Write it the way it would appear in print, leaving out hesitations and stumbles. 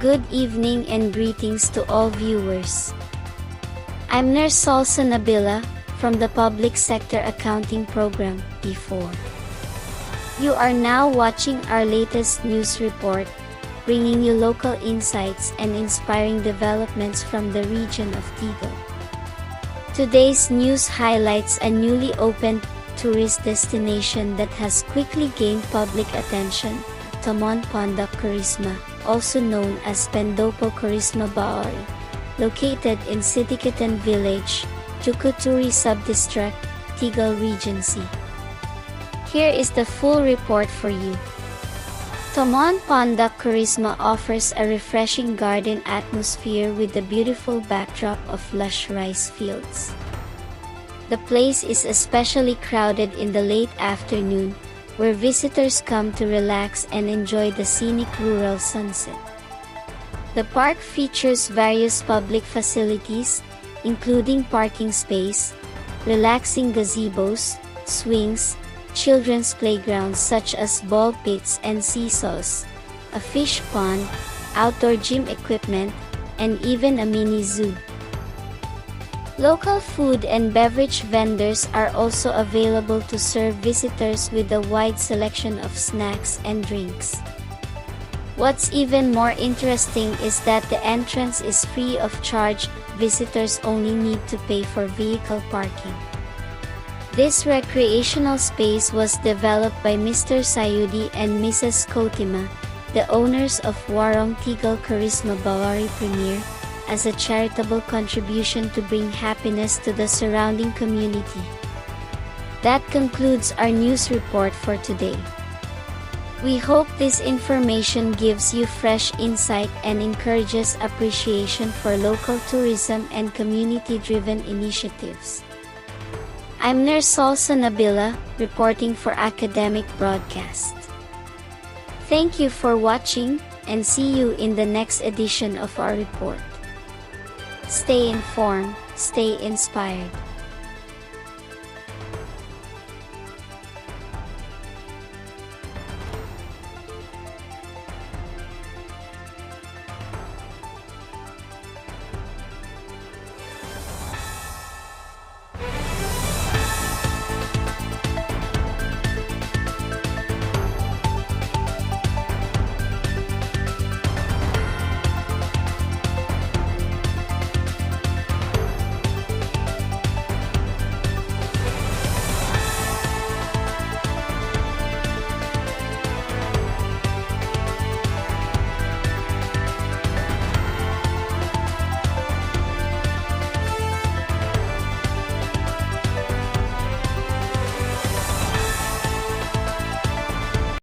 Good evening and greetings to all viewers. I'm Nurse Salsa Nabila, from the Public Sector Accounting Program, P4. You are now watching our latest news report, bringing you local insights and inspiring developments from the region of Tegal. Today's news highlights a newly opened tourist destination that has quickly gained public attention, TAMAN PONDOK KHARISMA, also known as PONDOK KHARISMA Baori, located in Sitikatan Village, Jukuturi Subdistrict, Tegal Regency. Here is the full report for you. TAMAN PONDOK KHARISMA offers a refreshing garden atmosphere with the beautiful backdrop of lush rice fields. The place is especially crowded in the late afternoon, where visitors come to relax and enjoy the scenic rural sunset. The park features various public facilities, including parking space, relaxing gazebos, swings, children's playgrounds such as ball pits and seesaws, a fish pond, outdoor gym equipment, and even a mini zoo. Local food and beverage vendors are also available to serve visitors with a wide selection of snacks and drinks. What's even more interesting is that the entrance is free of charge, visitors only need to pay for vehicle parking. This recreational space was developed by Mr. Sayudi and Mrs. Kotima, the owners of Warung Tegal KHARISMA Baori Premier, as a charitable contribution to bring happiness to the surrounding community. That concludes our news report for today. We hope this information gives you fresh insight and encourages appreciation for local tourism and community-driven initiatives. I'm Nurse Salsa Nabila, reporting for Academic Broadcast. Thank you for watching, and see you in the next edition of our report. Stay informed, stay inspired.